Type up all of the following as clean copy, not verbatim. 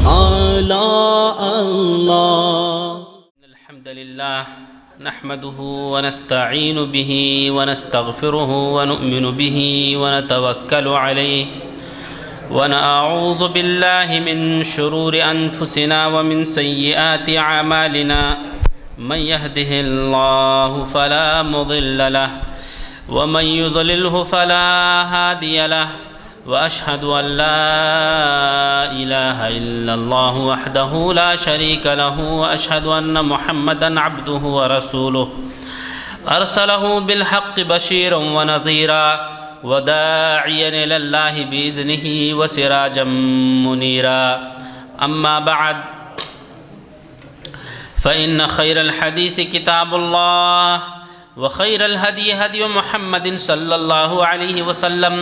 آلاء اللہ۔ الحمد للہ نحمده ونستعین به ونستغفره ونؤمن به ونتوکل علیہ ونعوذ باللہ من شرور انفسنا ومن سیئات اعمالنا من يهده اللہ فلا مضل له ومن يضلله فلا هادی له وأشهد أن لا إله إلا الله وحده لا شريك له وأشهد أن محمدًا عبده ورسوله أرسله بالحق بشيرا ونذيرا وداعيا إلى الله بإذنه وسراجا منيرا أما بعد فإن خير الحديث كتاب الله وخير الهدي هدي محمد صلى الله عليه وسلم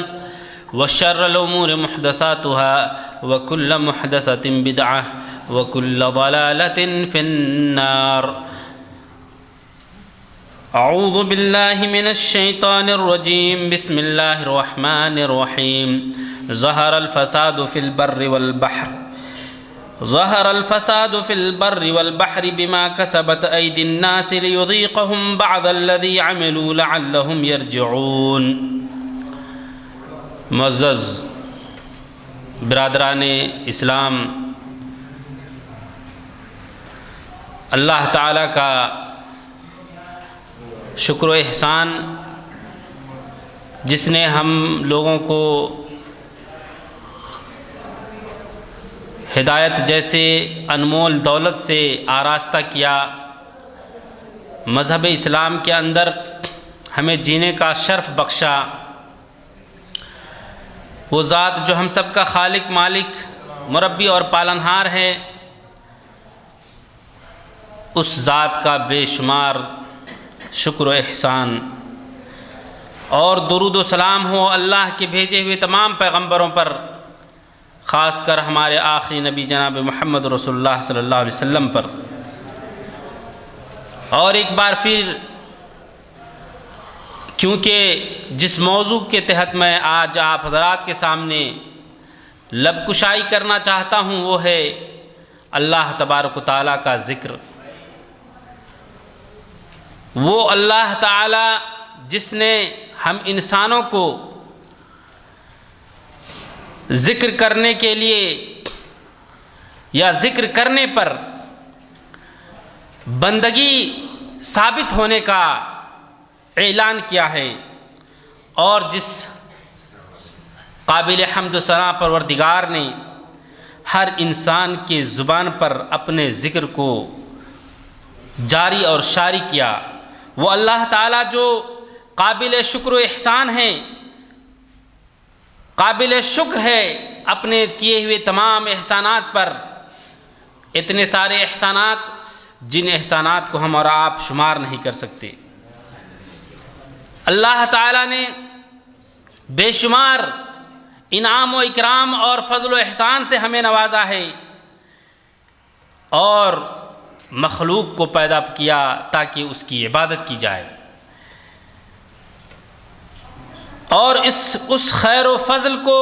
وشر الأمور محدثاتها وكل محدثة بدعة وكل ضلالة في النار أعوذ بالله من الشيطان الرجيم بسم الله الرحمن الرحيم ظهر الفساد في البر والبحر بما كسبت أيدي الناس ليذيقهم بعض الذي عملوا لعلهم يرجعون۔ معزز برادران اسلام، اللہ تعالیٰ کا شکر و احسان جس نے ہم لوگوں کو ہدایت جیسے انمول دولت سے آراستہ کیا، مذہب اسلام کے اندر ہمیں جینے کا شرف بخشا، وہ ذات جو ہم سب کا خالق، مالک، مربی اور پالنہار ہے، اس ذات کا بے شمار شکر و احسان اور درود و سلام ہو اللہ کے بھیجے ہوئے تمام پیغمبروں پر، خاص کر ہمارے آخری نبی جناب محمد رسول اللہ صلی اللہ علیہ وسلم پر۔ اور ایک بار پھر کیونکہ جس موضوع کے تحت میں آج آپ حضرات کے سامنے لب کشائی کرنا چاہتا ہوں وہ ہے اللہ تبارک و تعالیٰ کا ذکر۔ وہ اللہ تعالیٰ جس نے ہم انسانوں کو ذکر کرنے کے لیے یا ذکر کرنے پر بندگی ثابت ہونے کا اعلان کیا ہے، اور جس قابل حمد و ثنا پروردگار نے ہر انسان کے زبان پر اپنے ذکر کو جاری اور شاری کیا، وہ اللہ تعالیٰ جو قابل شکر و احسان ہے، قابل شکر ہے اپنے کیے ہوئے تمام احسانات پر، اتنے سارے احسانات جن احسانات کو ہم اور آپ شمار نہیں کر سکتے۔ اللہ تعالیٰ نے بے شمار انعام و اکرام اور فضل و احسان سے ہمیں نوازا ہے، اور مخلوق کو پیدا کیا تاکہ اس کی عبادت کی جائے، اور اس خیر و فضل کو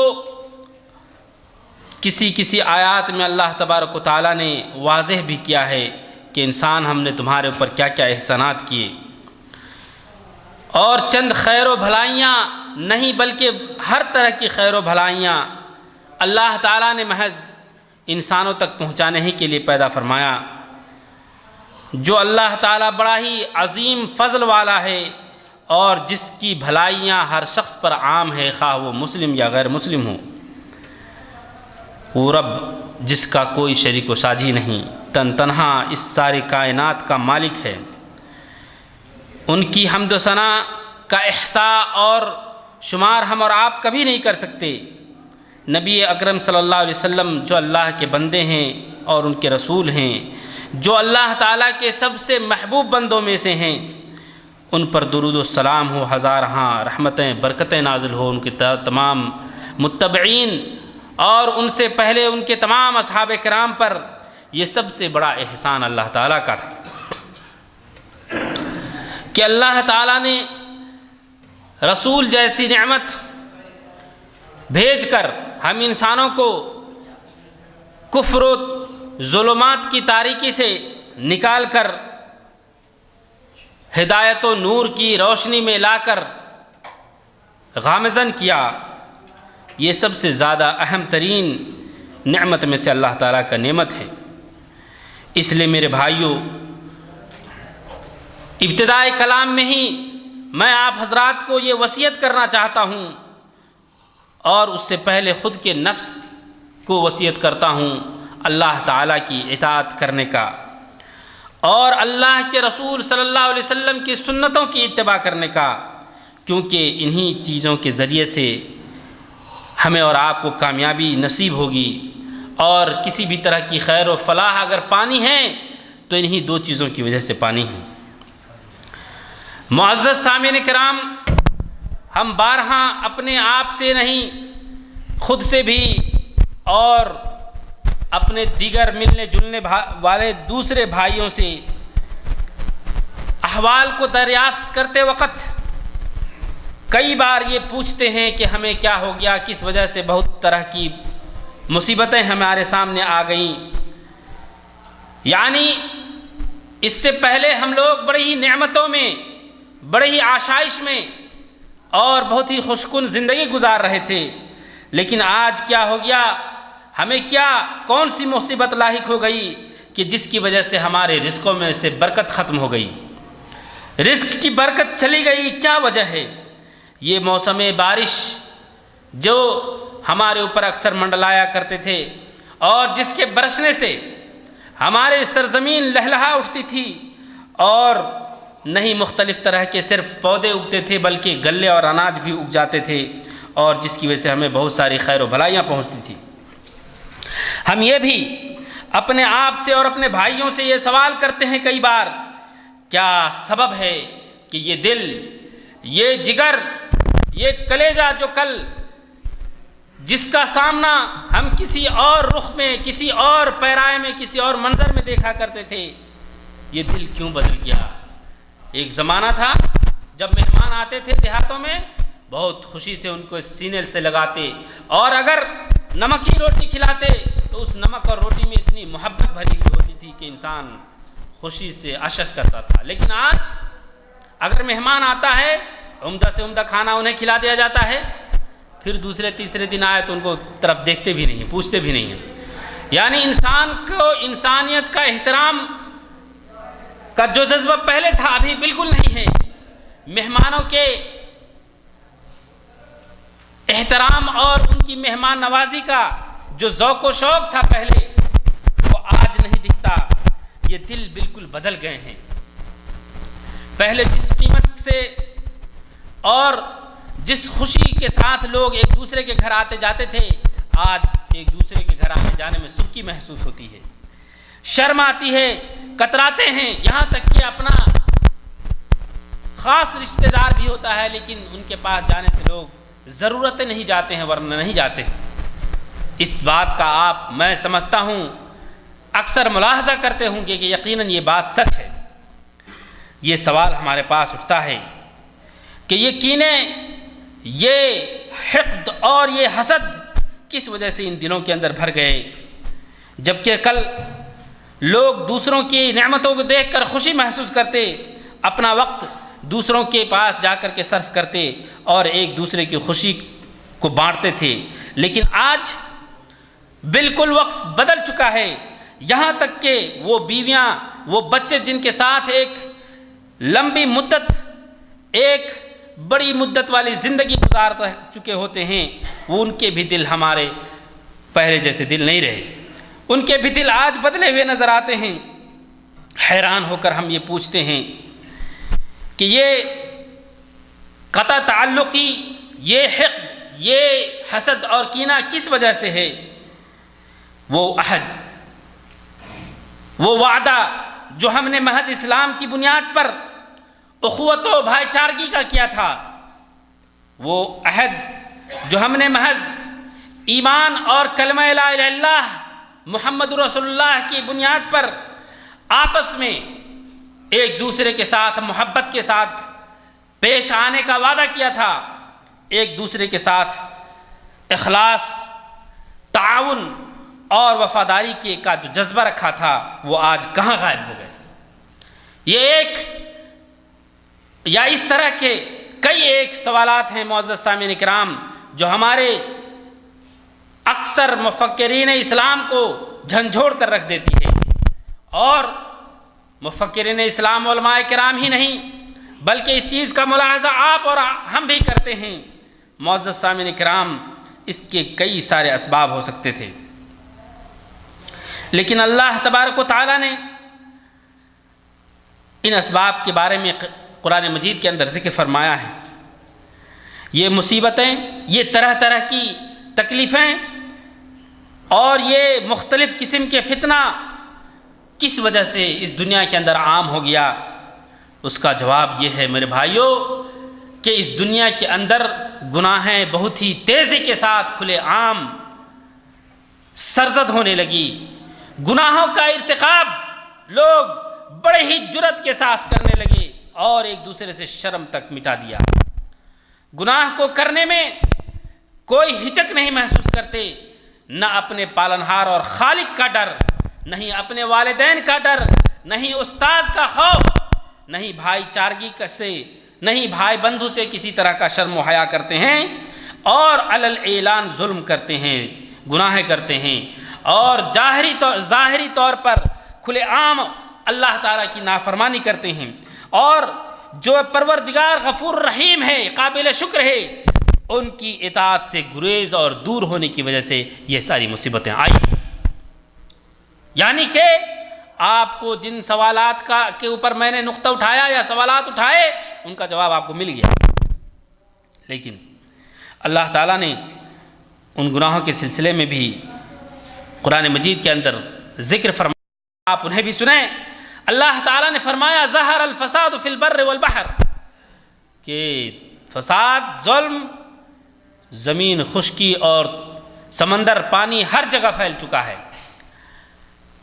کسی آیات میں اللہ تبارک و تعالیٰ نے واضح بھی کیا ہے کہ انسان ہم نے تمہارے اوپر کیا کیا احسانات کیے، اور چند خیر و بھلائیاں نہیں بلکہ ہر طرح کی خیر و بھلائیاں اللہ تعالیٰ نے محض انسانوں تک پہنچانے ہی کے لیے پیدا فرمایا۔ جو اللہ تعالیٰ بڑا ہی عظیم فضل والا ہے اور جس کی بھلائیاں ہر شخص پر عام ہے، خواہ وہ مسلم یا غیر مسلم ہو، وہ رب جس کا کوئی شریک و ساجی نہیں، تنہا اس ساری کائنات کا مالک ہے، ان کی حمد و ثنا کا احصاء اور شمار ہم اور آپ کبھی نہیں کر سکتے۔ نبی اکرم صلی اللہ علیہ وسلم جو اللہ کے بندے ہیں اور ان کے رسول ہیں، جو اللہ تعالیٰ کے سب سے محبوب بندوں میں سے ہیں، ان پر درود و سلام ہو، ہزارہاں رحمتیں برکتیں نازل ہو ان کے تمام متبعین اور ان سے پہلے ان کے تمام اصحاب کرام پر۔ یہ سب سے بڑا احسان اللہ تعالیٰ کا تھا کہ اللہ تعالیٰ نے رسول جیسی نعمت بھیج کر ہم انسانوں کو کفر و ظلمات کی تاریکی سے نکال کر ہدایت و نور کی روشنی میں لا کر غامزن کیا، یہ سب سے زیادہ اہم ترین نعمت میں سے اللہ تعالیٰ کا نعمت ہے۔ اس لیے میرے بھائیوں، ابتدائے کلام میں ہی میں آپ حضرات کو یہ وصیت کرنا چاہتا ہوں، اور اس سے پہلے خود کے نفس کو وصیت کرتا ہوں اللہ تعالیٰ کی اطاعت کرنے کا، اور اللہ کے رسول صلی اللہ علیہ وسلم کی سنتوں کی اتباع کرنے کا، کیونکہ انہی چیزوں کے ذریعے سے ہمیں اور آپ کو کامیابی نصیب ہوگی، اور کسی بھی طرح کی خیر و فلاح اگر پانی ہے تو انہی دو چیزوں کی وجہ سے پانی ہے۔ معزز سامعین کرام، ہم بارہا اپنے آپ سے نہیں، خود سے بھی اور اپنے دیگر ملنے جلنے والے دوسرے بھائیوں سے احوال کو دریافت کرتے وقت کئی بار یہ پوچھتے ہیں کہ ہمیں کیا ہو گیا، کس وجہ سے بہت طرح کی مصیبتیں ہمارے سامنے آ گئیں۔ یعنی اس سے پہلے ہم لوگ بڑی ہی نعمتوں میں، بڑے ہی آشائش میں اور بہت ہی خوشکن زندگی گزار رہے تھے، لیکن آج کیا ہو گیا، ہمیں کون سی مصیبت لاحق ہو گئی کہ جس کی وجہ سے ہمارے رزقوں میں سے برکت ختم ہو گئی، رزق کی برکت چلی گئی۔ کیا وجہ ہے؟ یہ موسم بارش جو ہمارے اوپر اکثر منڈلایا کرتے تھے، اور جس کے برسنے سے ہمارے سرزمین لہلہا اٹھتی تھی، اور نہیں مختلف طرح کے صرف پودے اگتے تھے بلکہ غلے اور اناج بھی اگ جاتے تھے، اور جس کی وجہ سے ہمیں بہت ساری خیر و بھلائیاں پہنچتی تھیں۔ ہم یہ بھی اپنے آپ سے اور اپنے بھائیوں سے یہ سوال کرتے ہیں کئی بار، کیا سبب ہے کہ یہ دل، یہ جگر، یہ کلیجہ جو کل جس کا سامنا ہم کسی اور رخ میں، کسی اور پیرائے میں، کسی اور منظر میں دیکھا کرتے تھے، یہ دل کیوں بدل گیا؟ ایک زمانہ تھا جب مہمان آتے تھے دیہاتوں میں، بہت خوشی سے ان کو سینے سے لگاتے، اور اگر نمک کی روٹی کھلاتے تو اس نمک اور روٹی میں اتنی محبت بھری ہوئی ہوتی تھی کہ انسان خوشی سے عشش کرتا تھا۔ لیکن آج اگر مہمان آتا ہے، عمدہ سے عمدہ کھانا انہیں کھلا دیا جاتا ہے، پھر دوسرے تیسرے دن آئے تو ان کو طرف دیکھتے بھی نہیں ہیں، پوچھتے بھی نہیں ہیں۔ یعنی انسان کو انسانیت کا احترام کا جو جذبہ پہلے تھا ابھی بالکل نہیں ہے۔ مہمانوں کے احترام اور ان کی مہمان نوازی کا جو ذوق و شوق تھا پہلے، وہ آج نہیں دکھتا۔ یہ دل بالکل بدل گئے ہیں۔ پہلے جس قیمت سے اور جس خوشی کے ساتھ لوگ ایک دوسرے کے گھر آتے جاتے تھے، آج ایک دوسرے کے گھر آنے جانے میں سستی محسوس ہوتی ہے، شرم آتی ہے، کتراتے ہیں، یہاں تک کہ اپنا خاص رشتہ دار بھی ہوتا ہے لیکن ان کے پاس جانے سے لوگ ضرورتیں نہیں جاتے ہیں، ورنہ نہیں جاتے ہیں۔ اس بات کا میں سمجھتا ہوں اکثر ملاحظہ کرتے ہوں گے کہ یقیناً یہ بات سچ ہے۔ یہ سوال ہمارے پاس اٹھتا ہے کہ یہ کینے، یہ حقد اور یہ حسد کس وجہ سے ان دلوں کے اندر بھر گئے، جبکہ کل لوگ دوسروں کی نعمتوں کو دیکھ کر خوشی محسوس کرتے، اپنا وقت دوسروں کے پاس جا کر کے صرف کرتے اور ایک دوسرے کی خوشی کو بانٹتے تھے۔ لیکن آج بالکل وقت بدل چکا ہے، یہاں تک کہ وہ بیویاں، وہ بچے جن کے ساتھ ایک لمبی مدت، ایک بڑی مدت والی زندگی گزار چکے ہوتے ہیں، وہ ان کے بھی دل ہمارے پہلے جیسے دل نہیں رہے، ان کے بھی دل آج بدلے ہوئے نظر آتے ہیں۔ حیران ہو کر ہم یہ پوچھتے ہیں کہ یہ قطع تعلقی، یہ حقد، یہ حسد اور کینہ کس وجہ سے ہے؟ وہ عہد، وہ وعدہ جو ہم نے محض اسلام کی بنیاد پر اخوت و بھائی چارگی کا کیا تھا، وہ عہد جو ہم نے محض ایمان اور کلمہ لا الہ الا اللہ محمد رسول اللہ کی بنیاد پر آپس میں ایک دوسرے کے ساتھ محبت کے ساتھ پیش آنے کا وعدہ کیا تھا، ایک دوسرے کے ساتھ اخلاص، تعاون اور وفاداری کا جو جذبہ رکھا تھا وہ آج کہاں غائب ہو گئے؟ یہ ایک یا اس طرح کے کئی ایک سوالات ہیں معزز سامعین کرام جو ہمارے اکثر مفکرین اسلام کو جھنجھوڑ کر رکھ دیتی ہے، اور مفکرین اسلام علماء کرام ہی نہیں بلکہ اس چیز کا ملاحظہ آپ اور ہم بھی کرتے ہیں۔ معزز سامعین کرام، اس کے کئی سارے اسباب ہو سکتے تھے، لیکن اللہ تبارک و تعالیٰ نے ان اسباب کے بارے میں قرآن مجید کے اندر ذکر فرمایا ہے۔ یہ مصیبتیں، یہ طرح طرح کی تکلیفیں اور یہ مختلف قسم کے فتنہ کس وجہ سے اس دنیا کے اندر عام ہو گیا؟ اس کا جواب یہ ہے میرے بھائیوں کہ اس دنیا کے اندر گناہیں بہت ہی تیزی کے ساتھ کھلے عام سرزد ہونے لگی۔ گناہوں کا ارتکاب لوگ بڑے ہی جرأت کے ساتھ کرنے لگے اور ایک دوسرے سے شرم تک مٹا دیا۔ گناہ کو کرنے میں کوئی ہچک نہیں محسوس کرتے، نہ اپنے پالنہار اور خالق کا ڈر، نہیں اپنے والدین کا ڈر، نہیں استاذ کا خوف، نہیں بھائی چارگی سے، نہیں بھائی بندھو سے کسی طرح کا شرم و حیا کرتے ہیں، اور علی الاعلان ظلم کرتے ہیں، گناہ کرتے ہیں، اور ظاہری طور پر کھلے عام اللہ تعالیٰ کی نافرمانی کرتے ہیں، اور جو پروردگار غفور رحیم ہے، قابل شکر ہے، ان کی اطاعت سے گریز اور دور ہونے کی وجہ سے یہ ساری مصیبتیں آئی۔ یعنی کہ آپ کو جن سوالات کے اوپر میں نے نقطہ اٹھایا یا سوالات اٹھائے ان کا جواب آپ کو مل گیا، لیکن اللہ تعالیٰ نے ان گناہوں کے سلسلے میں بھی قرآن مجید کے اندر ذکر فرمایا، آپ انہیں بھی سنیں۔ اللہ تعالیٰ نے فرمایا ظہر الفساد فی البر والبحر، کہ فساد، ظلم زمین، خشکی اور سمندر، پانی ہر جگہ پھیل چکا ہے۔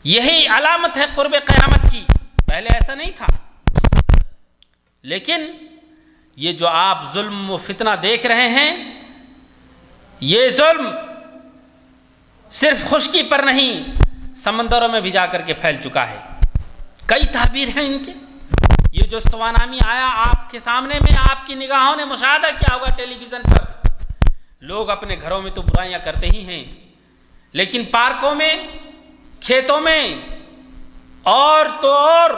یہی علامت ہے قرب قیامت کی، پہلے ایسا نہیں تھا، لیکن یہ جو آپ ظلم و فتنہ دیکھ رہے ہیں، یہ ظلم صرف خشکی پر نہیں، سمندروں میں بھی جا کر کے پھیل چکا ہے۔ کئی تعبیر ہیں ان کے۔ یہ جو سوانامی آیا آپ کے سامنے میں، آپ کی نگاہوں نے مشاہدہ کیا ہوگا ٹیلی ویژن پر، لوگ اپنے گھروں میں تو برائیاں کرتے ہی ہیں، لیکن پارکوں میں، کھیتوں میں اور تو اور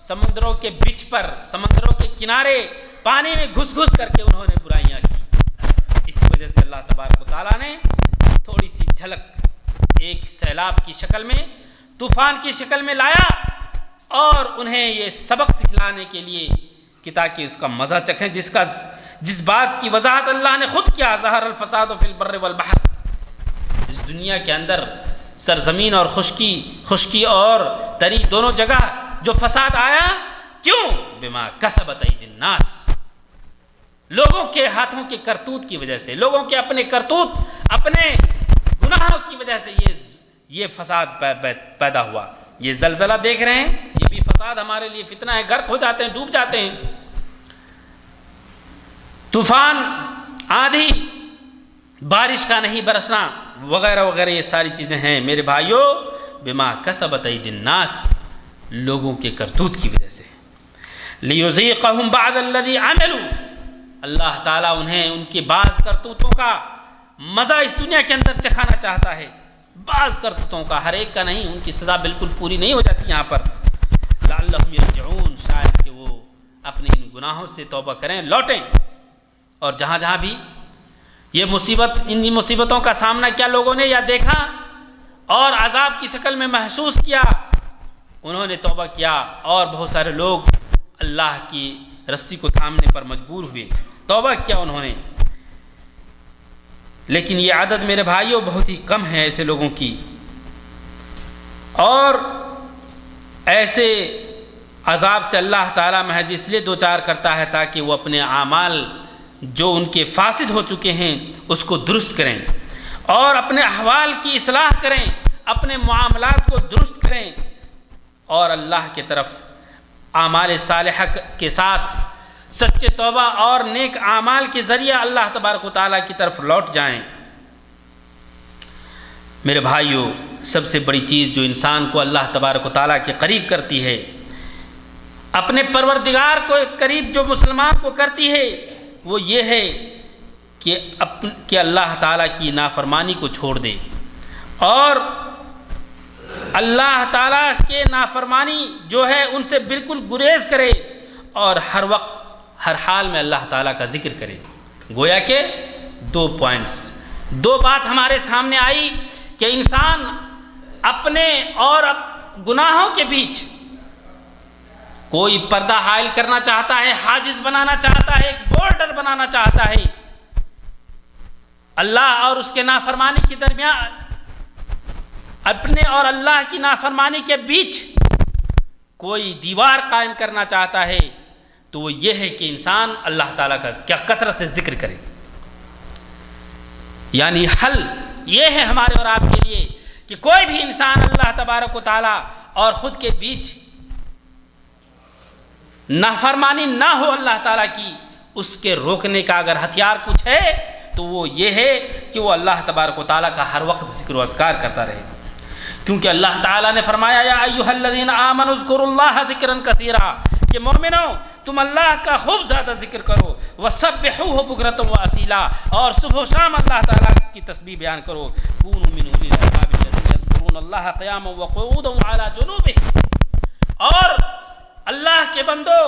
سمندروں کے بیچ پر، سمندروں کے کنارے پانی میں گھس گھس کر کے انہوں نے برائیاں کی۔ اسی وجہ سے اللہ تبارک و تعالیٰ نے تھوڑی سی جھلک ایک سیلاب کی شکل میں، طوفان کی شکل میں لایا، اور انہیں یہ سبق سکھلانے کے لیے کہ تاکہ اس کا مزہ چکھیں، جس بات کی وضاحت اللہ نے خود کیا، ظہر الفساد فی البر والبحر، اس دنیا کے اندر سرزمین اور خشکی اور تری دونوں جگہ جو فساد آیا، کیوں؟ بما کسبت ایدی الناس، لوگوں کے ہاتھوں کے کرتوت کی وجہ سے، لوگوں کے اپنے کرتوت، اپنے گناہوں کی وجہ سے یہ فساد پیدا ہوا۔ یہ زلزلہ دیکھ رہے ہیں، یہ بھی فساد ہمارے لیے فتنہ ہے، غرق ہو جاتے ہیں، ڈوب جاتے ہیں۔ طوفان، آندھی، بارش کا نہیں برسنا وغیرہ وغیرہ، یہ ساری چیزیں ہیں میرے بھائیوں بما کسبت ایدی الناس، لوگوں کے کرتوت کی وجہ سے۔ لیذیقہم بعض الذی عملوا، اللہ تعالیٰ انہیں ان کے بعض کرتوتوں کا مزہ اس دنیا کے اندر چکھانا چاہتا ہے، بعض کرتوتوں کا، ہر ایک کا نہیں، ان کی سزا بالکل پوری نہیں ہو جاتی یہاں پر۔ لعلہم یرجعون، شاید کہ وہ اپنے ان گناہوں سے توبہ کریں، لوٹیں، اور جہاں جہاں بھی یہ مصیبت، ان مصیبتوں کا سامنا کیا لوگوں نے یا دیکھا اور عذاب کی شکل میں محسوس کیا، انہوں نے توبہ کیا، اور بہت سارے لوگ اللہ کی رسی کو تھامنے پر مجبور ہوئے، توبہ کیا انہوں نے، لیکن یہ عدد میرے بھائیوں بہت ہی کم ہے ایسے لوگوں کی، اور ایسے عذاب سے اللہ تعالیٰ محض اس لیے دوچار کرتا ہے تاکہ وہ اپنے اعمال جو ان کے فاسد ہو چکے ہیں اس کو درست کریں، اور اپنے احوال کی اصلاح کریں، اپنے معاملات کو درست کریں، اور اللہ کی طرف اعمال صالحہ کے ساتھ سچے توبہ اور نیک اعمال کے ذریعہ اللہ تبارک و تعالیٰ کی طرف لوٹ جائیں۔ میرے بھائیوں، سب سے بڑی چیز جو انسان کو اللہ تبارک و تعالیٰ کے قریب کرتی ہے، اپنے پروردگار کو قریب جو مسلمان کو کرتی ہے، وہ یہ ہے کہ اللہ تعالیٰ کی نافرمانی کو چھوڑ دے اور اللہ تعالیٰ کے نافرمانی جو ہے ان سے بالکل گریز کرے اور ہر وقت ہر حال میں اللہ تعالیٰ کا ذکر کرے۔ گویا کہ دو بات ہمارے سامنے آئی کہ انسان اپنے اور گناہوں کے بیچ کوئی پردہ حائل کرنا چاہتا ہے، حاجز بنانا چاہتا ہے، ایک بارڈر بنانا چاہتا ہے، اللہ اور اس کے نافرمانی کے درمیان، اپنے اور اللہ کی نافرمانی کے بیچ کوئی دیوار قائم کرنا چاہتا ہے، تو وہ یہ ہے کہ انسان اللہ تعالیٰ کا کیا کثرت سے ذکر کرے۔ یعنی حل یہ ہے ہمارے اور آپ کے لیے کہ کوئی بھی انسان اللہ تبارک و تعالیٰ اور خود کے بیچ نافرمانی نہ ہو اللہ تعالیٰ کی، اس کے روکنے کا اگر ہتھیار کچھ ہے تو وہ یہ ہے کہ وہ اللہ تبارک و تعالیٰ کا ہر وقت ذکر و اذکار کرتا رہے، کیونکہ اللہ تعالیٰ نے فرمایا یا ایھا الذین آمنوا اذکروا اللہ ذکرا کثیرا، کہ مومنو تم اللہ کا خوب زیادہ ذکر کرو، وسبحوہ بکرۃ واصیلا، اور صبح و شام اللہ تعالیٰ کی تسبیح بیان کرو، کونوا من اولی الالباب الذین یذکرون اللہ قیاما وقعودا وعلی جنوبہم، اور اللہ کے بندو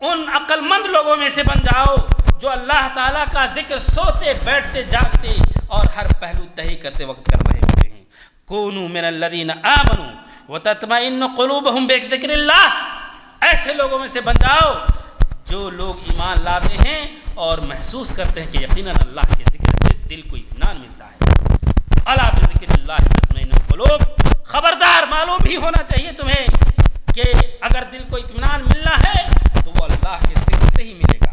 ان عقل مند لوگوں میں سے بن جاؤ جو اللہ تعالیٰ کا ذکر سوتے بیٹھتے جاگتے اور ہر پہلو تہی کرتے وقت کر رہے ہوتے ہیں۔ کونوا من الذین آمنوا وتطمئن قلوبہم بذکر اللہ، ایسے لوگوں میں سے بن جاؤ جو لوگ ایمان لاتے ہیں اور محسوس کرتے ہیں کہ یقیناً اللہ کے ذکر سے دل کو اطمینان ملتا ہے۔ الا بذکر اللہ تطمئن القلوب، خبردار معلوم بھی ہونا چاہیے تمہیں کہ اگر دل کو اطمینان ملنا ہے تو وہ اللہ کے ذکر سے ہی ملے گا۔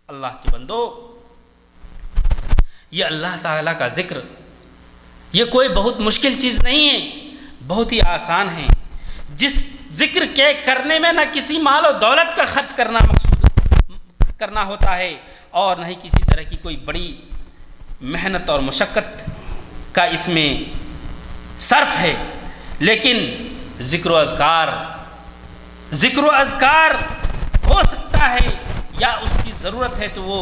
اللہ کے بندو، یہ اللہ تعالیٰ کا ذکر یہ کوئی بہت مشکل چیز نہیں ہے، بہت ہی آسان ہے، جس ذکر کے کرنے میں نہ کسی مال و دولت کا خرچ کرنا مقصود کرنا ہوتا ہے اور نہ ہی کسی طرح کی کوئی بڑی محنت اور مشقت کا اس میں صرف ہے، لیکن ذکر و اذکار ہو سکتا ہے یا اس کی ضرورت ہے تو وہ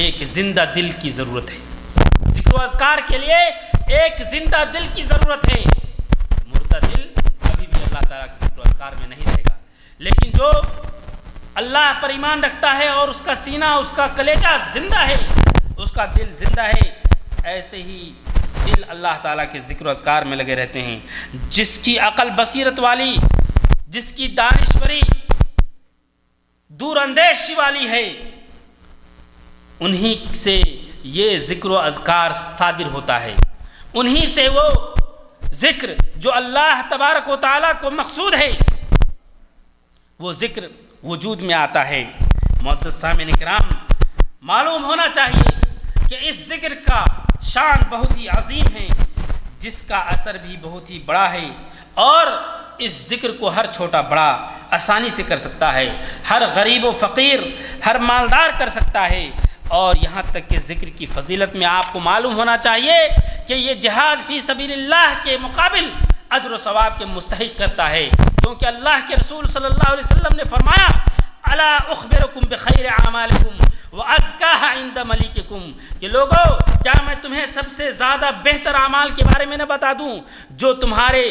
ایک زندہ دل کی ضرورت ہے۔ ذکر و اذکار کے لیے ایک زندہ دل کی ضرورت ہے، مردہ دل کبھی بھی اللہ تعالیٰ کے ذکر و اذکار میں نہیں رہے گا، لیکن جو اللہ پر ایمان رکھتا ہے اور اس کا سینہ، اس کا کلیجہ زندہ ہے، اس کا دل زندہ ہے، ایسے ہی دل اللہ تعالیٰ کے ذکر و اذکار میں لگے رہتے ہیں۔ جس کی عقل بصیرت والی، جس کی دانشوری دور اندیشی والی ہے، انہی سے یہ ذکر و اذکار صادر ہوتا ہے، انہی سے وہ ذکر جو اللہ تبارک و تعالیٰ کو مقصود ہے وہ ذکر وجود میں آتا ہے۔ معزز سامعین کرام، معلوم ہونا چاہیے کہ اس ذکر کا شان بہت ہی عظیم ہے، جس کا اثر بھی بہت ہی بڑا ہے، اور اس ذکر کو ہر چھوٹا بڑا آسانی سے کر سکتا ہے، ہر غریب و فقیر، ہر مالدار کر سکتا ہے، اور یہاں تک کہ ذکر کی فضیلت میں آپ کو معلوم ہونا چاہیے کہ یہ جہاد فی سبیل اللہ کے مقابل اجر و ثواب کے مستحق کرتا ہے، کیونکہ اللہ کے رسول صلی اللہ علیہ وسلم نے فرمایا الا اخبرکم بخیر اعمالکم وازکاھا عند ملیککم، کہ لوگو کیا میں تمہیں سب سے زیادہ بہتر اعمال کے بارے میں نہ بتا دوں جو تمہارے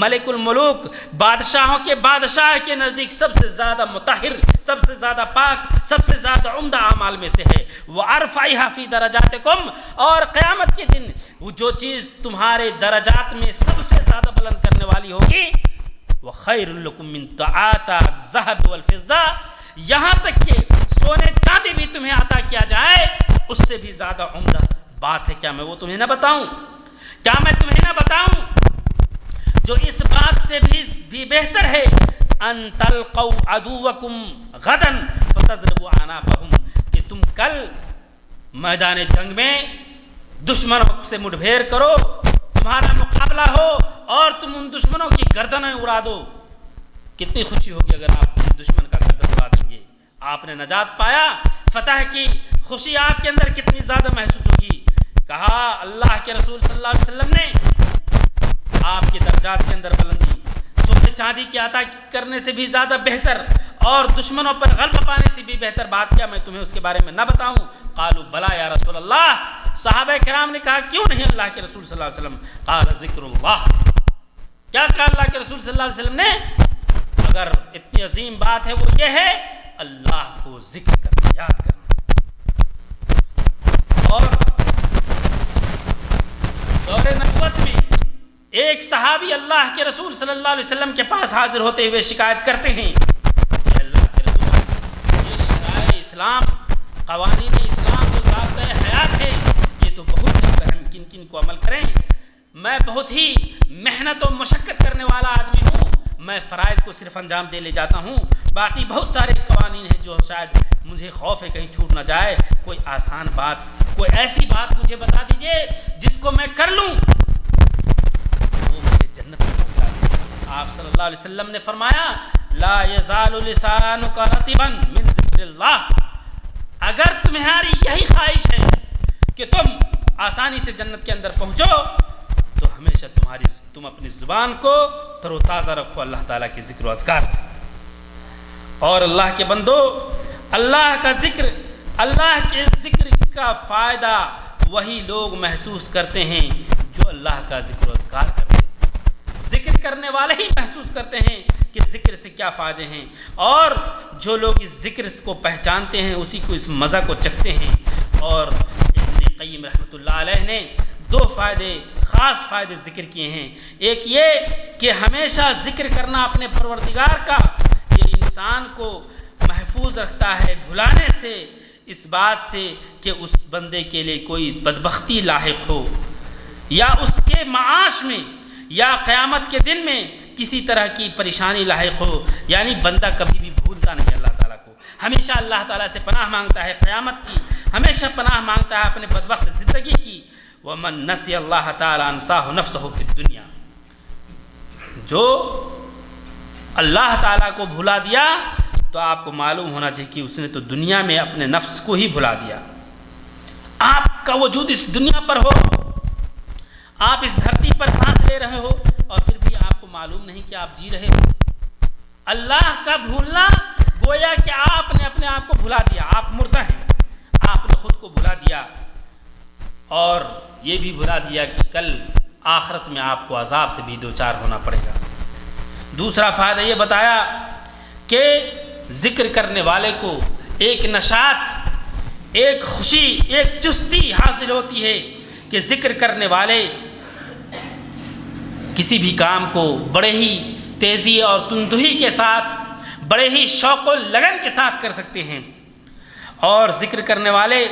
ملک الملوک بادشاہوں کے بادشاہ کے نزدیک سب سے زیادہ مطہر، سب سے زیادہ پاک، سب سے زیادہ عمدہ اعمال میں سے ہے، وارفعھا فی درجاتکم، اور قیامت کے دن وہ جو چیز تمہارے درجات میں سب سے زیادہ بلند کرنے والی ہوگی وخیر لکم من طاعات الذهب والفضہ، یہاں تک کہ سونے چاندی بھی تمہیں عطا کیا جائے اس سے بھی زیادہ عمدہ بات ہے۔ کیا میں وہ تمہیں نہ بتاؤں؟ کیا میں تمہیں نہ بتاؤں جو اس بات سے بھی بہتر ہے ان تلقوا عدوکم غدا فتضربوا اعناقهم، کہ تم کل میدان جنگ میں دشمنوں سے مٹ بھیڑ کرو، تمہارا مقابلہ ہو اور تم ان دشمنوں کی گردنیں اڑا دو۔ کتنی خوشی ہوگی اگر آپ دشمن کا گردن اڑا دیں گے، آپ نے نجات پایا، فتح کی خوشی آپ کے اندر کتنی زیادہ محسوس ہوگی۔ کہا اللہ کے رسول صلی اللہ علیہ وسلم نے آپ کے درجات کے اندر بلندی سونے چاندی کے عطا کرنے سے بھی زیادہ بہتر اور دشمنوں پر غلبہ پانے سے بھی بہتر بات کیا میں تمہیں اس کے بارے میں نہ بتاؤں؟ قالوا بلا یا رسول اللہ، صحابہ کرام نے کہا کیوں نہیں اللہ کے رسول صلی اللہ علیہ وسلم؟ قال ذکر اللہ، کیا کہا اللہ کے رسول صلی اللہ علیہ وسلم نے؟ اگر اتنی عظیم بات ہے وہ یہ ہے اللہ کو ذکر کرنا، یاد کرنا۔ اور دور نبوت میں ایک صحابی اللہ کے رسول صلی اللہ علیہ وسلم کے پاس حاضر ہوتے ہوئے شکایت کرتے ہیں کہ اللہ کے رسول، یہ شرائع اسلام، قوانین اسلام جو ضابطۂ حیات ہے یہ تو بہت سے ہم کن کن کو عمل کریں؟ میں بہت ہی محنت و مشقت کرنے والا آدمی ہوں، میں فرائض کو صرف انجام دے لے جاتا ہوں، باقی بہت سارے قوانین ہیں جو شاید مجھے خوف ہے کہیں چھوٹ نہ جائے، کوئی آسان بات، کوئی ایسی بات مجھے بتا دیجئے جس کو میں کر لوں وہ مجھے جنت میں پہنچا دے۔ آپ صلی اللہ علیہ وسلم نے فرمایا لا یزال لسانک رطبا من ذکر اللہ، اگر تمہاری یہی خواہش ہے کہ تم آسانی سے جنت کے اندر پہنچو تو ہمیشہ تم اپنی زبان کو تر و تازہ رکھو اللہ تعالیٰ کے ذکر و اذکار سے۔ اور اللہ کے بندو، اللہ کا ذکر، اللہ کے ذکر کا فائدہ وہی لوگ محسوس کرتے ہیں جو اللہ کا ذکر و اذکار کرتے ہیں۔ ذکر کرنے والے ہی محسوس کرتے ہیں کہ ذکر سے کیا فائدے ہیں، اور جو لوگ اس ذکر کو پہچانتے ہیں اسی کو اس مزہ کو چکھتے ہیں۔ اور ابن قیم رحمۃ اللہ علیہ نے دو خاص فائدے ذکر کیے ہیں۔ ایک یہ کہ ہمیشہ ذکر کرنا اپنے پروردگار کا، یہ انسان کو محفوظ رکھتا ہے بھلانے سے، اس بات سے کہ اس بندے کے لیے کوئی بدبختی لاحق ہو یا اس کے معاش میں یا قیامت کے دن میں کسی طرح کی پریشانی لاحق ہو، یعنی بندہ کبھی بھی بھولتا نہیں اللہ تعالیٰ کو، ہمیشہ اللہ تعالیٰ سے پناہ مانگتا ہے قیامت کی، ہمیشہ پناہ مانگتا ہے اپنے بدبخت زندگی کی۔ وَمَن نَسِيَ اللَّهَ تَعَالَىٰ أَنسَاهُ نَفْسَهُ فِي الدُّنْيَا، جو اللہ تعالیٰ کو بھلا دیا تو آپ کو معلوم ہونا چاہیے کہ اس نے تو دنیا میں اپنے نفس کو ہی بھلا دیا۔ آپ کا وجود اس دنیا پر ہو، آپ اس دھرتی پر سانس لے رہے ہو اور پھر بھی آپ کو معلوم نہیں کہ آپ جی رہے ہو۔ اللہ کا بھولنا گویا کہ آپ نے اپنے آپ کو بھلا دیا، آپ مردہ ہیں، آپ نے خود کو بھلا دیا، اور یہ بھی بھلا دیا کہ کل آخرت میں آپ کو عذاب سے بھی دوچار ہونا پڑے گا۔ دوسرا فائدہ یہ بتایا کہ ذکر کرنے والے کو ایک نشاط، ایک خوشی، ایک چستی حاصل ہوتی ہے کہ ذکر کرنے والے کسی بھی کام کو بڑے ہی تیزی اور تندہی کے ساتھ، بڑے ہی شوق و لگن کے ساتھ کر سکتے ہیں۔ اور ذکر کرنے والے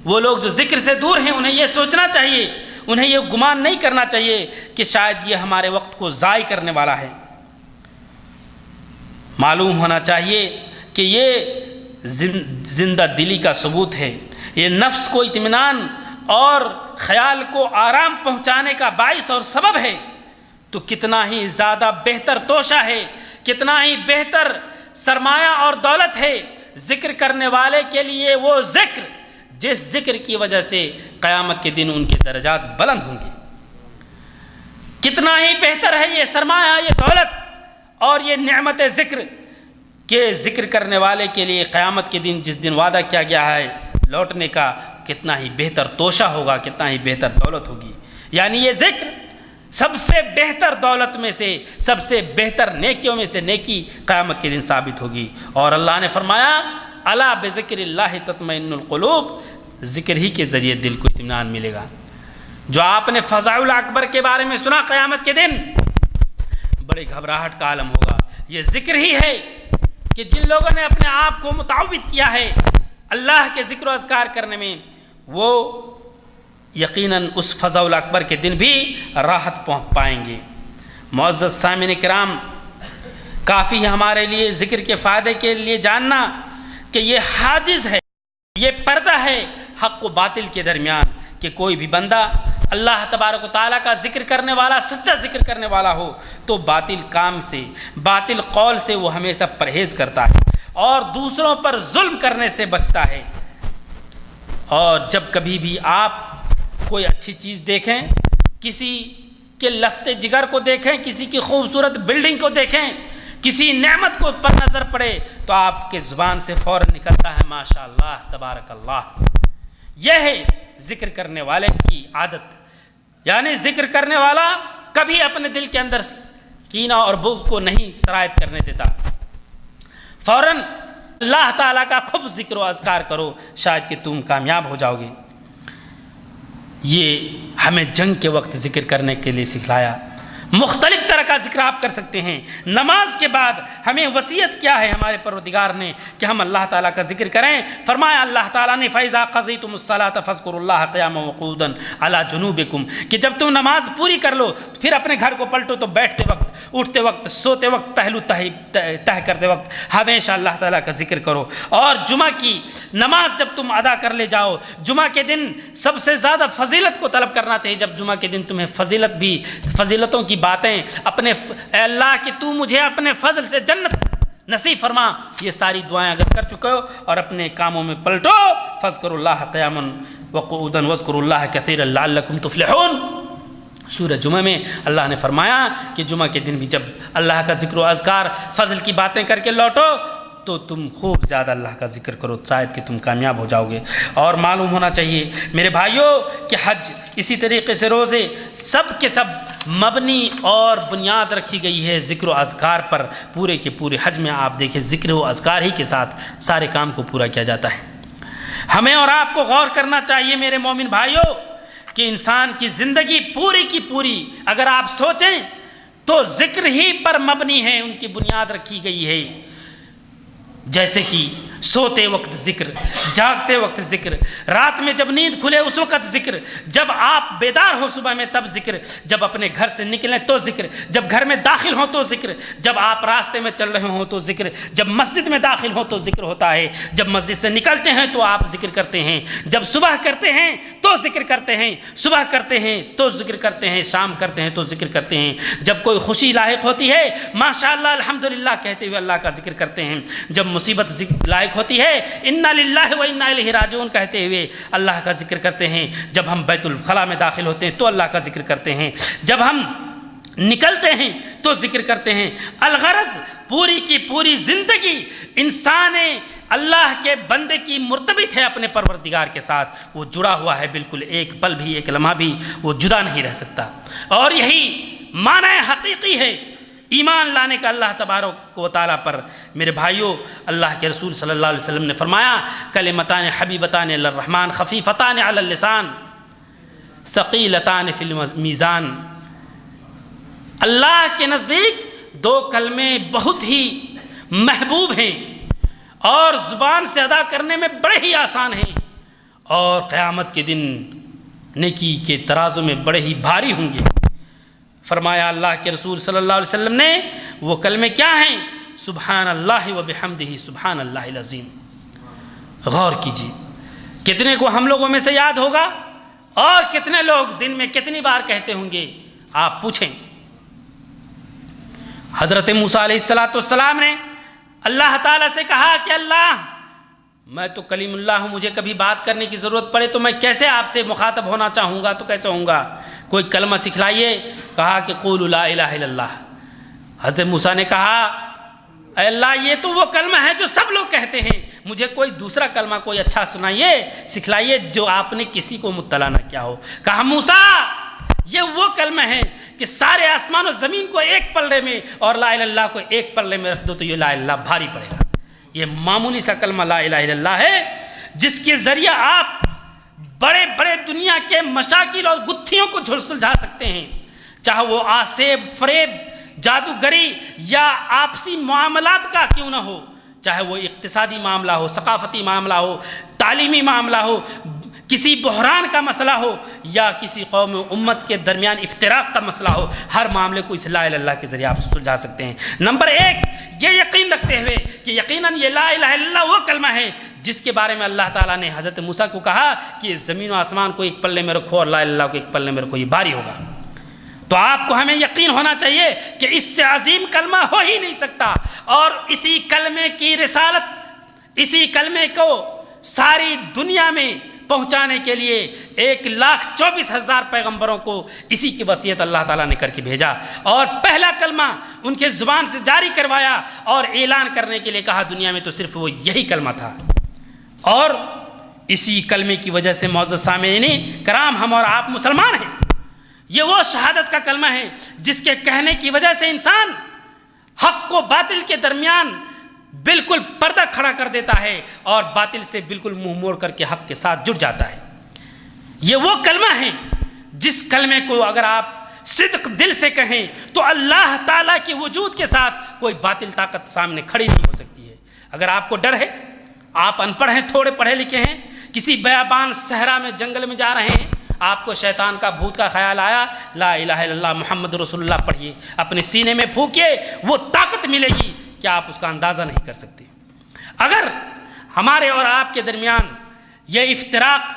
وہ لوگ جو ذکر سے دور ہیں انہیں یہ سوچنا چاہیے، انہیں یہ گمان نہیں کرنا چاہیے کہ شاید یہ ہمارے وقت کو ضائع کرنے والا ہے۔ معلوم ہونا چاہیے کہ یہ زندہ دلی کا ثبوت ہے، یہ نفس کو اطمینان اور خیال کو آرام پہنچانے کا باعث اور سبب ہے، تو کتنا ہی زیادہ بہتر توشہ ہے، کتنا ہی بہتر سرمایہ اور دولت ہے ذکر کرنے والے کے لیے وہ ذکر جس ذکر کی وجہ سے قیامت کے دن ان کے درجات بلند ہوں گے۔ کتنا ہی بہتر ہے یہ سرمایہ، یہ دولت اور یہ نعمت ذکر کہ ذکر کرنے والے کے لیے قیامت کے دن جس دن وعدہ کیا گیا ہے لوٹنے کا، کتنا ہی بہتر توشہ ہوگا، کتنا ہی بہتر دولت ہوگی۔ یعنی یہ ذکر سب سے بہتر دولت میں سے، سب سے بہتر نیکیوں میں سے نیکی قیامت کے دن ثابت ہوگی۔ اور اللہ نے فرمایا الا بذکر اللہ تطمئن القلوب، ذکر ہی کے ذریعے دل کو اطمینان ملے گا۔ جو آپ نے فضائل اکبر کے بارے میں سنا قیامت کے دن، بڑے گھبراہٹ کا عالم ہوگا۔ یہ ذکر ہی ہے کہ جن لوگوں نے اپنے آپ کو متعود کیا ہے اللہ کے ذکر و اذکار کرنے میں، وہ یقیناً اس فضائل اکبر کے دن بھی راحت پہنچ پائیں گے۔ معزز سامعین کرام، کافی ہے ہمارے لیے ذکر کے فائدے کے لیے جاننا کہ یہ حاجز ہے، یہ پردہ ہے حق و باطل کے درمیان، کہ کوئی بھی بندہ اللہ تبارک و تعالیٰ کا ذکر کرنے والا، سچا ذکر کرنے والا ہو تو باطل کام سے، باطل قول سے وہ ہمیشہ پرہیز کرتا ہے اور دوسروں پر ظلم کرنے سے بچتا ہے۔ اور جب کبھی بھی آپ کوئی اچھی چیز دیکھیں، کسی کے لخت جگر کو دیکھیں، کسی کی خوبصورت بلڈنگ کو دیکھیں، کسی نعمت کو پر نظر پڑے تو آپ کے زبان سے فوراً نکلتا ہے ماشاء اللہ تبارک اللہ۔ یہ ہے ذکر کرنے والے کی عادت، یعنی ذکر کرنے والا کبھی اپنے دل کے اندر کینہ اور بغض کو نہیں سرایت کرنے دیتا۔ فوراً اللہ تعالیٰ کا خوب ذکر و اذکار کرو، شاید کہ تم کامیاب ہو جاؤ گے۔ یہ ہمیں جنگ کے وقت ذکر کرنے کے لیے سکھلایا۔ مختلف طرح کا ذکر آپ کر سکتے ہیں۔ نماز کے بعد ہمیں وصیت کیا ہے ہمارے پروردگار نے کہ ہم اللہ تعالیٰ کا ذکر کریں؟ فرمایا اللہ تعالیٰ نے فَإِذَا قَضَيْتُمُ الصَّلَاةَ فَاذْكُرُوا اللَّهَ قِيَامًا وَقُعُودًا عَلَىٰ جُنُوبِكُمْ، کہ جب تم نماز پوری کر لو پھر اپنے گھر کو پلٹو تو بیٹھتے وقت، اٹھتے وقت، سوتے وقت، پہلو تہ کرتے وقت ہمیشہ اللہ تعالیٰ کا ذکر کرو۔ اور جمعہ کی نماز جب تم ادا کر لے جاؤ، جمعہ کے دن سب سے زیادہ فضیلت کو طلب کرنا چاہیے۔ جب جمعہ کے دن تمہیں فضیلتوں کی باتیں اپنے اے اللہ کہ تو مجھے اپنے فضل سے جنت نصیب فرما، یہ ساری دعائیں اگر کر چکے ہو اور اپنے کاموں میں پلٹو، فاذکروا اللہ قیاما وقعودا واذکروا اللہ کثیرا لعلکم تفلحون۔ سورہ جمعہ میں اللہ نے فرمایا کہ جمعہ کے دن بھی جب اللہ کا ذکر و اذکار فضل کی باتیں کر کے لوٹو تو تم خوب زیادہ اللہ کا ذکر کرو، شاید کہ تم کامیاب ہو جاؤ گے۔ اور معلوم ہونا چاہیے میرے بھائیوں کہ حج اسی طریقے سے روزے سب کے سب مبنی اور بنیاد رکھی گئی ہے ذکر و اذکار پر۔ پورے کے پورے حج میں آپ دیکھیں ذکر و اذکار ہی کے ساتھ سارے کام کو پورا کیا جاتا ہے۔ ہمیں اور آپ کو غور کرنا چاہیے میرے مومن بھائیوں کہ انسان کی زندگی پوری کی پوری اگر آپ سوچیں تو ذکر ہی پر مبنی ہے، ان کی بنیاد رکھی گئی ہے۔ جیسے کہ سوتے وقت ذکر، جاگتے وقت ذکر، رات میں جب نیند کھلے اس وقت ذکر، جب آپ بیدار ہو صبح میں تب ذکر، جب اپنے گھر سے نکلیں تو ذکر، جب گھر میں داخل ہوں تو ذکر، جب آپ راستے میں چل رہے ہوں تو ذکر، جب مسجد میں داخل ہوں تو ذکر ہوتا ہے، جب مسجد سے نکلتے ہیں تو آپ ذکر کرتے ہیں، جب صبح کرتے ہیں تو ذکر کرتے ہیں، صبح کرتے ہیں تو ذکر کرتے ہیں، شام کرتے ہیں تو ذکر کرتے ہیں، جب کوئی خوشی لاحق ہوتی ہے ماشاءاللہ الحمدللہ کہتے ہوئے اللہ کا ذکر کرتے ہیں، جب مصیبت لاحق ہوتی ہے انا للہ و انا الیہ راجعون کہتے ہوئے اللہ کا ذکر کرتے ہیں، جب ہم بیت الخلاء میں داخل ہوتے ہیں تو اللہ کا ذکر کرتے ہیں، جب ہم نکلتے ہیں تو ذکر کرتے ہیں۔ الغرض پوری کی پوری زندگی انسان اللہ کے بندے کی مرتبط ہے اپنے پروردگار کے ساتھ، وہ جڑا ہوا ہے بالکل، ایک پل بھی ایک لمحہ بھی وہ جدا نہیں رہ سکتا۔ اور یہی معنی حقیقی ہے ایمان لانے کا اللہ تبارک و تعالیٰ پر۔ میرے بھائیوں اللہ کے رسول صلی اللہ علیہ وسلم نے فرمایا کلمتان حبیبتان الی الرحمن خفیفتان علی اللسان ثقیلتان فی المیزان، اللہ کے نزدیک دو کلمے بہت ہی محبوب ہیں اور زبان سے ادا کرنے میں بڑے ہی آسان ہیں، اور قیامت کے دن نیکی کے ترازو میں بڑے ہی بھاری ہوں گے۔ فرمایا اللہ کے رسول صلی اللہ علیہ وسلم نے وہ کلمے کیا ہیں؟ سبحان اللہ و بحمدہ سبحان اللہ العظیم۔ غور کیجیے کتنے کو ہم لوگوں میں سے یاد ہوگا اور کتنے لوگ دن میں کتنی بار کہتے ہوں گے؟ آپ پوچھیں۔ حضرت موسیٰ علیہ السلام نے اللہ تعالیٰ سے کہا کہ اللہ میں تو کلیم اللہ ہوں، مجھے کبھی بات کرنے کی ضرورت پڑے تو میں کیسے آپ سے مخاطب ہونا چاہوں گا تو کیسے ہوں گا؟ کوئی کلمہ سکھلائیے۔ کہا کہ قولوا لا الہ الا اللہ۔ حضرت موسیٰ نے کہا اے اللہ یہ تو وہ کلمہ ہے جو سب لوگ کہتے ہیں، مجھے کوئی دوسرا کلمہ کوئی اچھا سنائیے، سکھلائیے جو آپ نے کسی کو مطلع نہ کیا ہو۔ کہا موسیٰ یہ وہ کلمہ ہے کہ سارے آسمان و زمین کو ایک پلڑے میں اور لا الہ الا اللہ کو ایک پلڑے میں رکھ دو تو یہ لا الہ الا اللہ بھاری پڑے گا۔ یہ معمولی سا کلمہ لا الہ الا اللہ ہے جس کے ذریعے آپ بڑے بڑے دنیا کے مشاکل اور گتھیوں کو سلجھا سکتے ہیں، چاہے وہ آسیب فریب جادوگری یا آپسی معاملات کا کیوں نہ ہو، چاہے وہ اقتصادی معاملہ ہو، ثقافتی معاملہ ہو، تعلیمی معاملہ ہو، کسی بحران کا مسئلہ ہو یا کسی قوم و امت کے درمیان افتراق کا مسئلہ ہو، ہر معاملے کو اس لا الہ الا اللہ کے ذریعے آپ سلجھا سکتے ہیں۔ نمبر ایک یہ یقین رکھتے ہوئے کہ یقیناً یہ لا الہ الا اللہ وہ کلمہ ہے جس کے بارے میں اللہ تعالیٰ نے حضرت موسیٰ کو کہا کہ زمین و آسمان کو ایک پلے میں رکھو اور لا الہ الا اللہ کو ایک پلے میں رکھو، یہ بھاری ہوگا۔ تو آپ کو ہمیں یقین ہونا چاہیے کہ اس سے عظیم کلمہ ہو ہی نہیں سکتا، اور اسی کلمے کی رسالت، اسی کلمے کو ساری دنیا میں پہنچانے کے لیے 1,24,000 پیغمبروں کو اسی کی وصیت اللہ تعالیٰ نے کر کے بھیجا، اور پہلا کلمہ ان کے زبان سے جاری کروایا اور اعلان کرنے کے لیے کہا، دنیا میں تو صرف وہ یہی کلمہ تھا۔ اور اسی کلمے کی وجہ سے معزز سامعین کرام، ہم اور آپ مسلمان ہیں۔ یہ وہ شہادت کا کلمہ ہے جس کے کہنے کی وجہ سے انسان حق و باطل کے درمیان بالکل پردہ کھڑا کر دیتا ہے اور باطل سے بالکل منہ موڑ کر کے حق کے ساتھ جڑ جاتا ہے۔ یہ وہ کلمہ ہے جس کلمے کو اگر آپ صدق دل سے کہیں تو اللہ تعالیٰ کے وجود کے ساتھ کوئی باطل طاقت سامنے کھڑی نہیں ہو سکتی ہے۔ اگر آپ کو ڈر ہے، آپ ان پڑھ ہیں، تھوڑے پڑھے لکھے ہیں، کسی بیابان صحرا میں جنگل میں جا رہے ہیں، آپ کو شیطان کا بھوت کا خیال آیا، لا الہ الا اللہ محمد رسول اللہ پڑھیے، اپنے سینے میں پھونکیے، وہ طاقت ملے گی کہ آپ اس کا اندازہ نہیں کر سکتے۔ اگر ہمارے اور آپ کے درمیان یہ افتراق،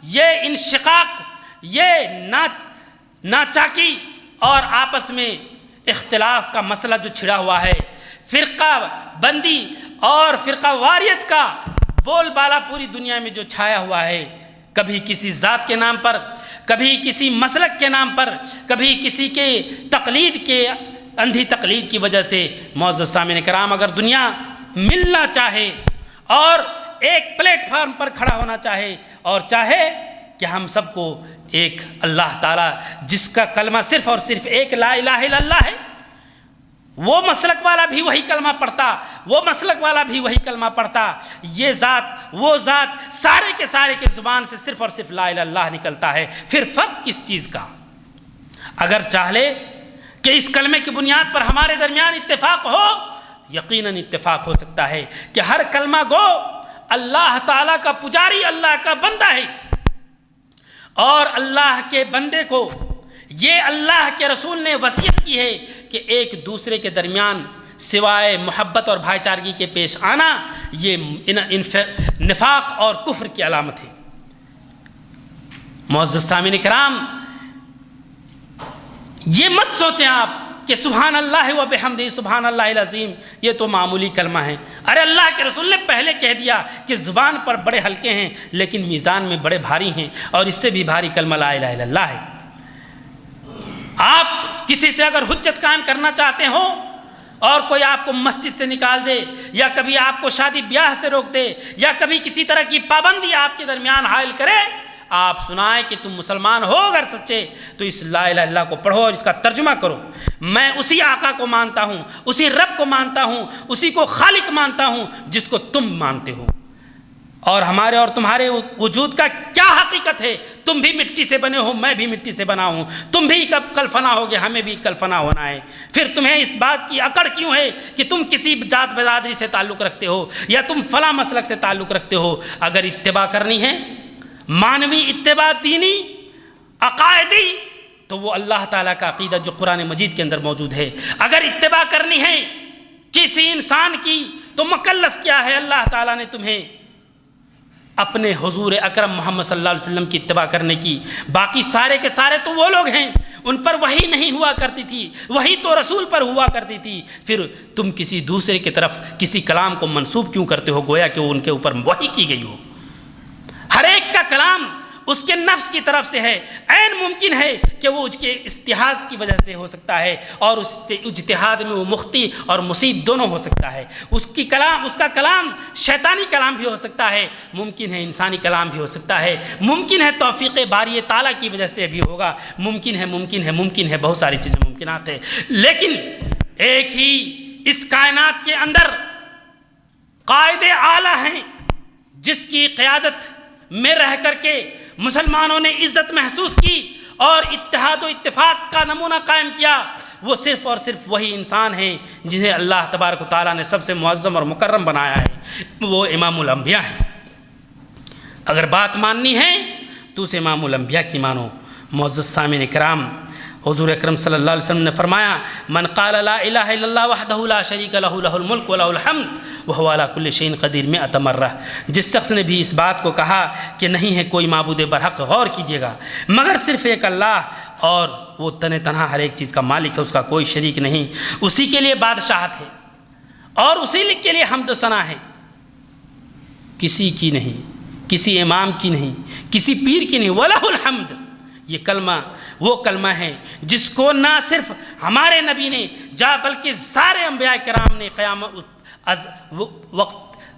یہ انشقاق، یہ ناچاکی اور آپس میں اختلاف کا مسئلہ جو چھڑا ہوا ہے، فرقہ بندی اور فرقہ واریت کا بول بالا پوری دنیا میں جو چھایا ہوا ہے، کبھی کسی ذات کے نام پر، کبھی کسی مسلک کے نام پر، کبھی کسی کے تقلید کے اندھی تقلید کی وجہ سے، معزز سامعین کرام، اگر دنیا ملنا چاہے اور ایک پلیٹ فارم پر کھڑا ہونا چاہے اور چاہے کہ ہم سب کو ایک اللہ تعالیٰ جس کا کلمہ صرف اور صرف ایک لا الہ الا اللہ ہے، وہ مسلک والا بھی وہی کلمہ پڑھتا، وہ مسلک والا بھی وہی کلمہ پڑھتا، یہ ذات وہ ذات سارے کے سارے کے زبان سے صرف اور صرف لا الہ الا اللہ نکلتا ہے، پھر فرق کس چیز کا؟ اگر چاہ لے کہ اس کلمے کی بنیاد پر ہمارے درمیان اتفاق ہو، یقیناً اتفاق ہو سکتا ہے کہ ہر کلمہ گو اللہ تعالیٰ کا پجاری، اللہ کا بندہ ہے، اور اللہ کے بندے کو یہ اللہ کے رسول نے وصیت کی ہے کہ ایک دوسرے کے درمیان سوائے محبت اور بھائی چارگی کے پیش آنا یہ نفاق اور کفر کی علامت ہے۔ معزز سامعین کرام، یہ مت سوچیں آپ کہ سبحان اللہ و بحمدہ سبحان اللہ العظیم یہ تو معمولی کلمہ ہے۔ ارے اللہ کے رسول نے پہلے کہہ دیا کہ زبان پر بڑے ہلکے ہیں لیکن میزان میں بڑے بھاری ہیں، اور اس سے بھی بھاری کلمہ لا الہ الا اللہ ہے۔ آپ کسی سے اگر حجت قائم کرنا چاہتے ہو اور کوئی آپ کو مسجد سے نکال دے، یا کبھی آپ کو شادی بیاہ سے روک دے، یا کبھی کسی طرح کی پابندی آپ کے درمیان حائل کرے، آپ سنائیں کہ تم مسلمان ہو اگر سچے تو اس لا الہ الا اللہ کو پڑھو اور اس کا ترجمہ کرو، میں اسی آقا کو مانتا ہوں، اسی رب کو مانتا ہوں، اسی کو خالق مانتا ہوں جس کو تم مانتے ہو، اور ہمارے اور تمہارے وجود کا کیا حقیقت ہے، تم بھی مٹی سے بنے ہو، میں بھی مٹی سے بنا ہوں، تم بھی کل فنا ہوگے، ہمیں بھی کل فنا ہونا ہے، پھر تمہیں اس بات کی اکڑ کیوں ہے کہ تم کسی ذات برادری سے تعلق رکھتے ہو یا تم فلاں مسلک سے تعلق رکھتے ہو؟ اگر اتباع کرنی ہے، مانوی اتباع دینی عقائدی، تو وہ اللہ تعالیٰ کا عقیدہ جو قرآن مجید کے اندر موجود ہے۔ اگر اتباع کرنی ہے کسی انسان کی تو مکلف کیا ہے؟ اللہ تعالیٰ نے تمہیں اپنے حضور اکرم محمد صلی اللہ علیہ وسلم کی اتباع کرنے کی، باقی سارے کے سارے تو وہ لوگ ہیں ان پر وحی نہیں ہوا کرتی تھی، وحی تو رسول پر ہوا کرتی تھی، پھر تم کسی دوسرے کی طرف کسی کلام کو منسوب کیوں کرتے ہو گویا کہ وہ ان کے اوپر وحی کی گئی ہو؟ ہر ایک کا کلام اس کے نفس کی طرف سے ہے، عین ممکن ہے کہ وہ اس کے اجتہاد کی وجہ سے ہو سکتا ہے، اور اس اجتہاد میں وہ مخطی اور مصیب دونوں ہو سکتا ہے، اس کا کلام شیطانی کلام بھی ہو سکتا ہے، ممکن ہے انسانی کلام بھی ہو سکتا ہے، ممکن ہے توفیق باری تعالیٰ کی وجہ سے بھی ہوگا، ممکن ہے بہت ساری چیزیں ممکنات ہیں، لیکن ایک ہی اس کائنات کے اندر قائد اعلیٰ ہیں جس کی قیادت میں رہ کر کے مسلمانوں نے عزت محسوس کی اور اتحاد و اتفاق کا نمونہ قائم کیا، وہ صرف اور صرف وہی انسان ہیں جنہیں اللہ تبارک و تعالیٰ نے سب سے معظم اور مکرم بنایا ہے، وہ امام الانبیاء ہیں۔ اگر بات ماننی ہے تو اس امام الانبیاء کی مانو۔ معزز سامعین کرام، حضور اکرم صلی اللہ علیہ وسلم نے فرمایا، من قال لا الہ الا اللہ وحدہ لا شریک لہ لہ الملک ولہ الحمد وہو علی کل شیء قدیر 100 مرہ، جس شخص نے بھی اس بات کو کہا کہ نہیں ہے کوئی معبود برحق، غور کیجیے گا، مگر صرف ایک اللہ، اور وہ تنہا ہر ایک چیز کا مالک ہے، اس کا کوئی شریک نہیں، اسی کے لیے بادشاہت ہے اور اسی کے لیے حمد و ثنا ہے، کسی کی نہیں، کسی امام کی نہیں، کسی پیر کی نہیں، وَلَهُ الْحَمْدُ، یہ کلمہ وہ کلمہ ہے جس کو نہ صرف ہمارے نبی نے بلکہ سارے انبیاء کرام نے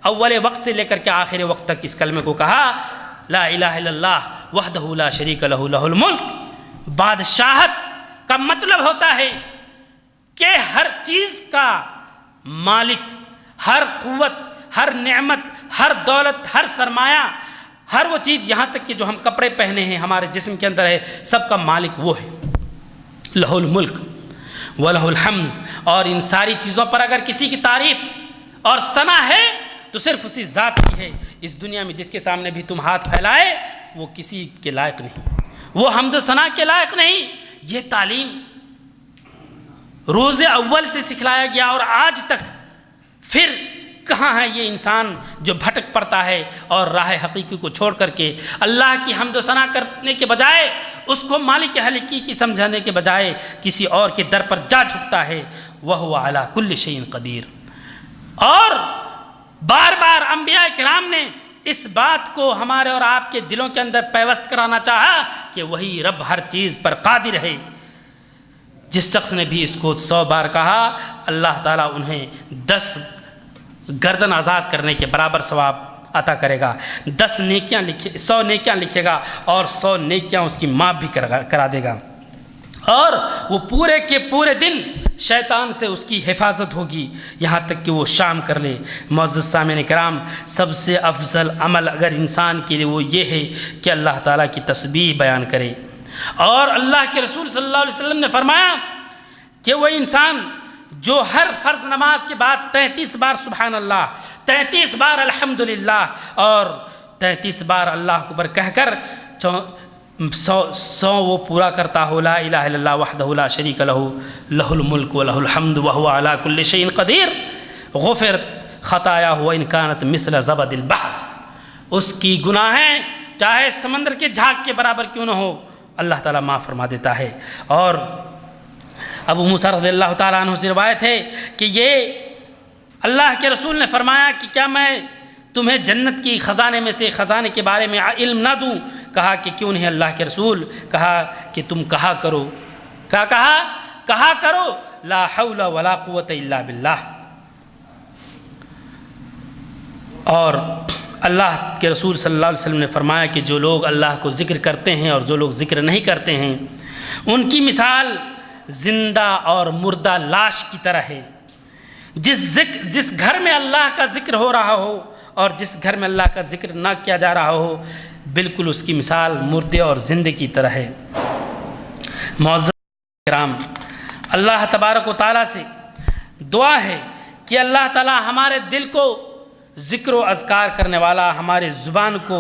اول وقت سے لے کر کے آخر وقت تک اس کلمے کو کہا، لا الہ الا اللہ وحدہ لا شریک لہ لہ الملک۔ بادشاہت کا مطلب ہوتا ہے کہ ہر چیز کا مالک، ہر قوت، ہر نعمت، ہر دولت، ہر سرمایہ، ہر وہ چیز، یہاں تک کہ جو ہم کپڑے پہنے ہیں ہمارے جسم کے اندر ہے، سب کا مالک وہ ہے، لہ الملک ولہ الحمد۔ اور ان ساری چیزوں پر اگر کسی کی تعریف اور ثنا ہے تو صرف اسی ذات کی ہے۔ اس دنیا میں جس کے سامنے بھی تم ہاتھ پھیلائے وہ کسی کے لائق نہیں، وہ حمد و ثنا کے لائق نہیں۔ یہ تعلیم روز اول سے سکھلایا گیا اور آج تک، پھر کہاں ہے یہ انسان جو بھٹک پڑتا ہے اور راہ حقیقی کو چھوڑ کر کے اللہ کی حمد و ثنا کرنے کے بجائے، اس کو مالک حقیقی سمجھانے کے بجائے کسی اور کے در پر جا جھکتا ہے۔ وَهُوَ عَلَى كُلِّ شَيْءٍ قَدِيرٌ۔ اور بار بار انبیاء کرام نے اس بات کو ہمارے اور آپ کے دلوں کے اندر پیوست کرانا چاہا کہ وہی رب ہر چیز پر قادر ہے۔ جس شخص نے بھی اس کو 100 بار کہا، اللہ تعالیٰ انہیں 10 گردن آزاد کرنے کے برابر ثواب عطا کرے گا، 100 نیکیاں لکھے گا اور 100 نیکیاں اس کی معاف بھی کرا دے گا۔ اور وہ پورے کے پورے دن شیطان سے اس کی حفاظت ہوگی یہاں تک کہ وہ شام کر لے۔ معزز سامعین کرام، سب سے افضل عمل اگر انسان کے لیے وہ یہ ہے کہ اللہ تعالیٰ کی تسبیح بیان کرے۔ اور اللہ کے رسول صلی اللہ علیہ وسلم نے فرمایا کہ وہ انسان جو ہر فرض نماز کے بعد 33 بار سبحان اللہ، 33 بار الحمدللہ اور 33 بار اللہ اکبر کہہ کر 100 وہ پورا کرتا ہو، لا الہ الا اللہ وحدہ لا شریک لہ لہ الملک ولہ الحمد وہو علی کل شیء قدیر، غفرت خطایاہ وان کانت مثل زبد البحر، اس کی گناہیں چاہے سمندر کے جھاگ کے برابر کیوں نہ ہو اللہ تعالیٰ معاف فرما دیتا ہے۔ اور ابو موسیٰ رضی اللہ تعالیٰ عنہ سے روایت ہے کہ یہ اللہ کے رسول نے فرمایا کہ کیا میں تمہیں جنت کی خزانے میں سے خزانے کے بارے میں علم نہ دوں؟ کہا کہ کیوں نہیں اللہ کے رسول؟ کہا کہ تم کہا کرو، کیا کہا کرو، لا حول ولا قوت الا باللہ۔ اور اللہ کے رسول صلی اللہ علیہ وسلم نے فرمایا کہ جو لوگ اللہ کو ذکر کرتے ہیں اور جو لوگ ذکر نہیں کرتے ہیں ان کی مثال زندہ اور مردہ لاش کی طرح ہے۔ جس گھر میں اللہ کا ذکر ہو رہا ہو اور جس گھر میں اللہ کا ذکر نہ کیا جا رہا ہو، بالکل اس کی مثال مردے اور زندے کی طرح ہے۔ معزز کرام، اللہ تبارک و تعالیٰ سے دعا ہے کہ اللہ تعالیٰ ہمارے دل کو ذکر و اذکار کرنے والا، ہمارے زبان کو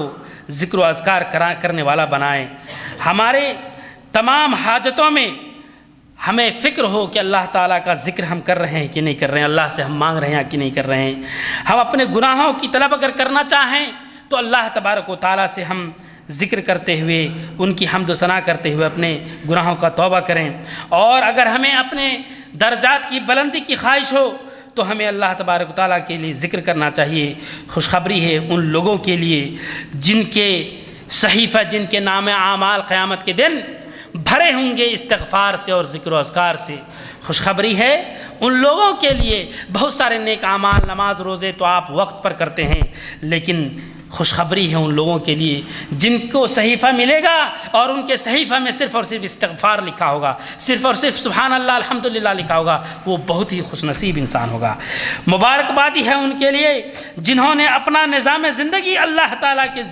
ذکر و اذکار کرنے والا بنائے۔ ہمارے تمام حاجتوں میں ہمیں فکر ہو کہ اللہ تعالیٰ کا ذکر ہم کر رہے ہیں کہ نہیں کر رہے ہیں، اللہ سے ہم مانگ رہے ہیں کہ نہیں کر رہے ہیں۔ ہم اپنے گناہوں کی طلب اگر کرنا چاہیں تو اللہ تبارک و تعالیٰ سے ہم ذکر کرتے ہوئے، ان کی حمد و ثنا کرتے ہوئے اپنے گناہوں کا توبہ کریں۔ اور اگر ہمیں اپنے درجات کی بلندی کی خواہش ہو تو ہمیں اللہ تبارک و تعالیٰ کے لیے ذکر کرنا چاہیے۔ خوشخبری ہے ان لوگوں کے لیے جن کے صحیفہ، جن کے نام اعمال قیامت کے دن بھرے ہوں گے استغفار سے اور ذکر و اذکار سے۔ خوشخبری ہے ان لوگوں کے لیے، بہت سارے نیک اعمال، نماز روزے تو آپ وقت پر کرتے ہیں، لیکن خوشخبری ہے ان لوگوں کے لیے جن کو صحیفہ ملے گا اور ان کے صحیفہ میں صرف اور صرف استغفار لکھا ہوگا، صرف اور صرف سبحان اللہ الحمدللہ لکھا ہوگا، وہ بہت ہی خوش نصیب انسان ہوگا۔ مبارکبادی ہے ان کے لیے جنہوں نے اپنا نظام زندگی اللہ تعالیٰ کے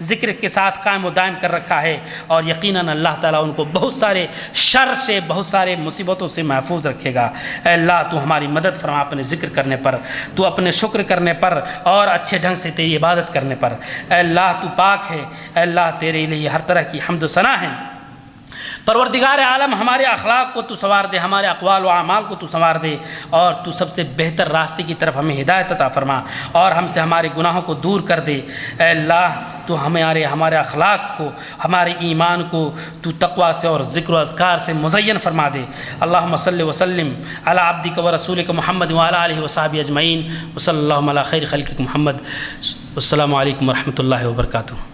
ذکر کے ساتھ قائم و دائم کر رکھا ہے، اور یقیناً اللہ تعالیٰ ان کو بہت سارے شر سے، بہت سارے مصیبتوں سے محفوظ رکھے گا۔ اے اللہ تو ہماری مدد فرما اپنے ذکر کرنے پر، تو اپنے شکر کرنے پر اور اچھے ڈھنگ سے تیری عبادت کرنے پر۔ اے اللہ تو پاک ہے، اے اللہ تیرے لیے ہر طرح کی حمد و ثنا ہے۔ پروردگار عالم ہمارے اخلاق کو تو سنوار دے، ہمارے اقوال و اعمال کو تو سنوار دے، اور تو سب سے بہتر راستے کی طرف ہمیں ہدایت عطا فرما، اور ہم سے ہمارے گناہوں کو دور کر دے۔ اے اللہ تو ہمارے اخلاق کو، ہمارے ایمان کو تو تقوی سے اور ذکر و اذکار سے مزین فرما دے۔ اللہم صلی وسلم علی عبدک و رسولک محمد وعلی آلہ وصحبہ اجمعین، وصلی اللہ علی خیر خلقک محمد۔ السلام علیکم ورحمۃ اللہ وبرکاتہ۔